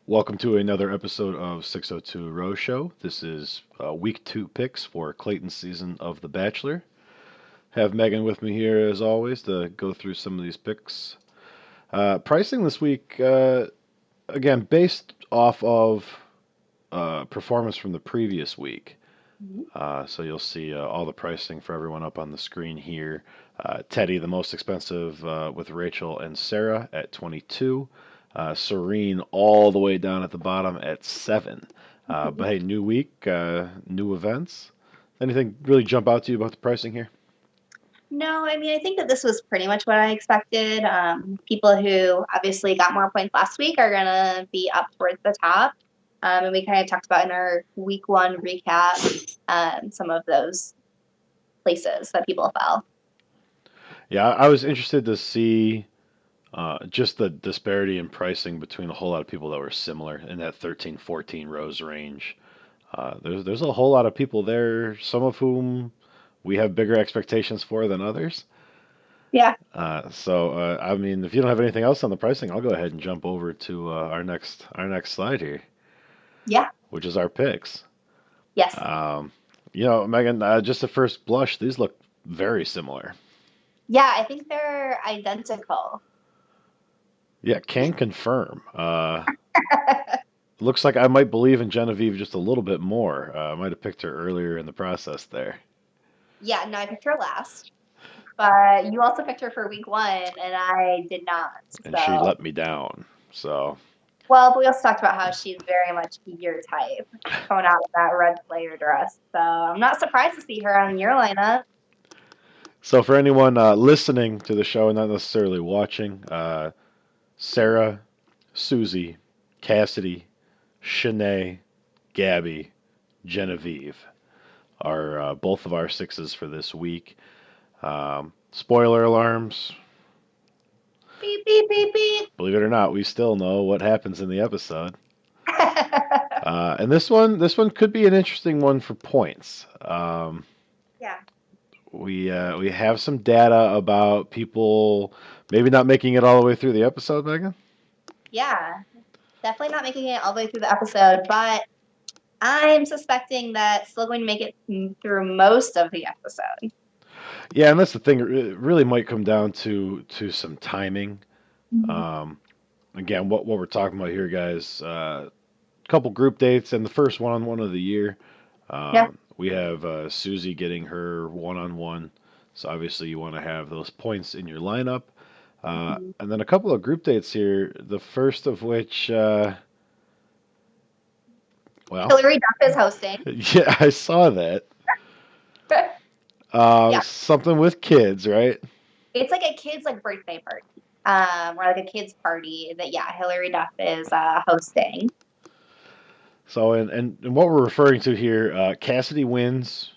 Welcome to another episode of 602 Rose Show. This is week two picks for Clayton's season of The Bachelor. Have Megan with me here as always to go through some of these picks. Pricing this week, again, based off of performance from the previous week. So you'll see all the pricing for everyone up on the screen here. Teddy, the most expensive with Rachel and Sarah at 22. Serene all the way down at the bottom at 7. But hey, new week, new events. Anything really jump out to you about the pricing here? No, I mean, I think that this was pretty much what I expected. People who obviously got more points last week are going to be up towards the top. And we kind of talked about in our week one recap some of those places that people fell. Yeah, I was interested to see just the disparity in pricing between a whole lot of people that were similar in that 13, 14 rows range. There's a whole lot of people there, some of whom we have bigger expectations for than others. Yeah. I mean, if you don't have anything else on the pricing, I'll go ahead and jump over to our next slide here, Yeah. which is our picks. Yes. Megan, just at first blush, these look very similar. Yeah, I think they're identical. Yeah, can confirm. Looks like I might believe in Genevieve just a little bit more. I might have picked her earlier in the process there. Yeah, no, I picked her last. But you also picked her for week one, and I did not. And she let me down. So, Well, but we also talked about how she's very much your type, coming out with that red player dress. So I'm not surprised to see her on your lineup. so for anyone listening to the show and not necessarily watching, Sarah, Susie, Cassidy, Shanae, Gabby, Genevieve are both of our sixes for this week. Spoiler alarms. Beep, beep, beep, beep. Believe it or not, we still know what happens in the episode. And this one could be an interesting one for points. Yeah. We have some data about people maybe not making it all the way through the episode, Megan. Yeah. Definitely not making it all the way through the episode, but I'm suspecting that still going to make it through most of the episode. Yeah, and that's the thing. It really might come down to some timing. Um, Again, what we're talking about here, guys. Couple group dates and the first one-on-one of the year. Yeah. We have Susie getting her one-on-one, so obviously you want to have those points in your lineup. And then a couple of group dates here. The first of which, well, Hillary Duff is hosting. yeah, I saw that. Yeah. Something with kids, right? It's like a kid's like birthday party. Or like a kid's party that Hillary Duff is hosting. So, and what we're referring to here, Cassidy wins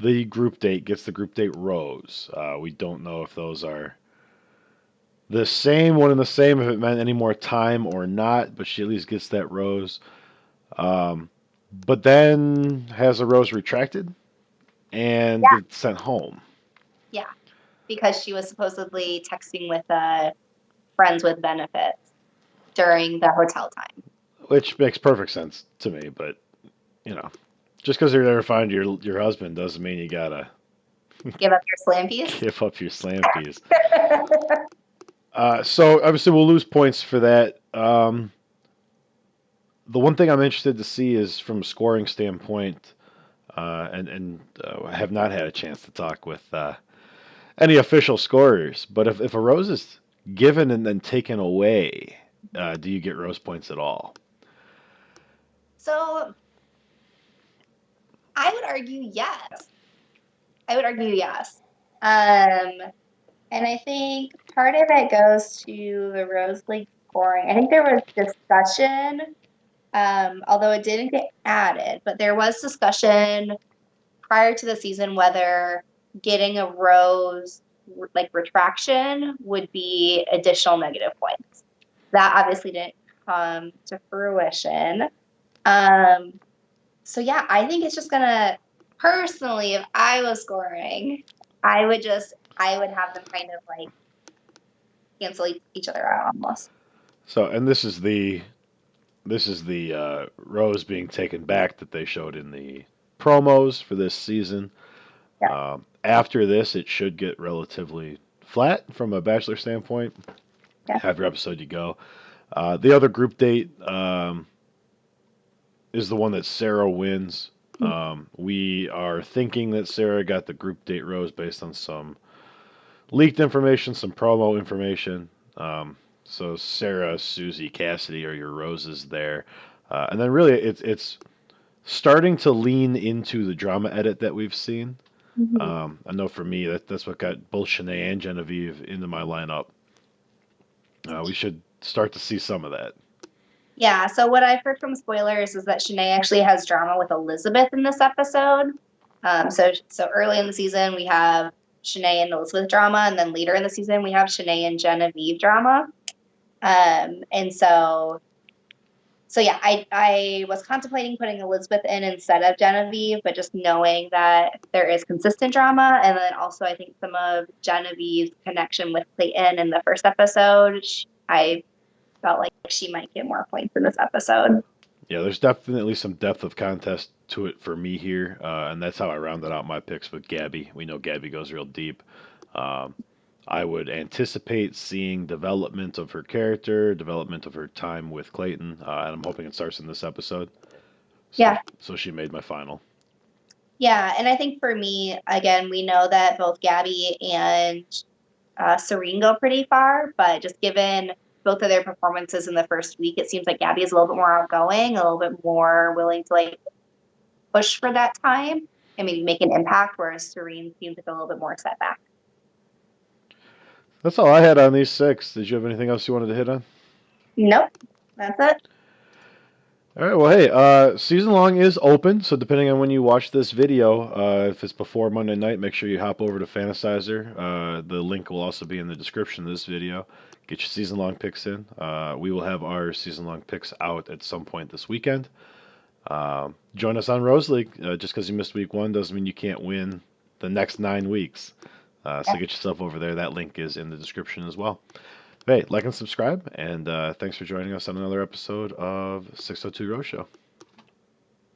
the group date, gets the group date rose. We don't know if those are the same, one and the same, if it meant any more time or not, but she at least gets that rose. But then has a rose retracted and gets sent home. Yeah, because she was supposedly texting with friends with benefits during the hotel time. Which makes perfect sense to me, but just because you're there to find your husband doesn't mean you gotta Give up your slampies. give up your slampies. So obviously we'll lose points for that. The one thing I'm interested to see is from a scoring standpoint, and have not had a chance to talk with any official scorers. But if a rose is given and then taken away, do you get rose points at all? So I would argue yes. And I think part of it goes to the Rose League scoring. I think there was discussion, although it didn't get added, but there was discussion prior to the season whether getting a rose like retraction would be additional negative points. That obviously didn't come to fruition. So yeah, I think it's just gonna personally, if I was scoring, I would have them kind of like cancel each other out almost. So, and this is the Rose being taken back that they showed in the promos for this season. Yeah, After this, it should get relatively flat from a Bachelor standpoint. yeah. Have your episode, you go. The other group date is the one that Sarah wins. We are thinking that Sarah got the group date Rose based on some leaked information, some promo information. So Sarah, Susie, Cassidy are your roses there, and then really it's starting to lean into the drama edit that we've seen. Mhm. I know for me that's what got both Shanae and Genevieve into my lineup. We should start to see some of that. Yeah, so what I've heard from spoilers is that Shanae actually has drama with Elizabeth in this episode. So early in the season we have Shanae and Elizabeth drama, and then later in the season we have Shanae and Genevieve drama. And so yeah, I was contemplating putting Elizabeth in instead of Genevieve, but just knowing that there is consistent drama, and then also I think some of Genevieve's connection with Clayton in the first episode, I felt like she might get more points in this episode. Yeah, there's definitely some depth of contest to it for me here, and that's how I rounded out my picks with Gabby. We know Gabby goes real deep. Um, I would anticipate seeing development of her character, development of her time with Clayton, and I'm hoping it starts in this episode. So, Yeah, so she made my final. yeah, and I think for me, again, we know that both Gabby and Serene go pretty far, but just given both of their performances in the first week, it seems like Gabby is a little bit more outgoing, a little bit more willing to like push for that time and maybe make an impact, whereas Serene seems like a little bit more setback. That's all I had on these six. Did you have anything else you wanted to hit on? Nope, that's it. All right. Well, hey, season long is open, so depending on when you watch this video, if it's before Monday night, make sure you hop over to Fantasizer. The link will also be in the description of this video. Get your season long picks in. We will have our season long picks out at some point this weekend. Join us on Rose League. Just because you missed week one doesn't mean you can't win the next 9 weeks. So Yeah. get yourself over there. That link is in the description as well. Hey, like and subscribe, and thanks for joining us on another episode of 602 Rose Show.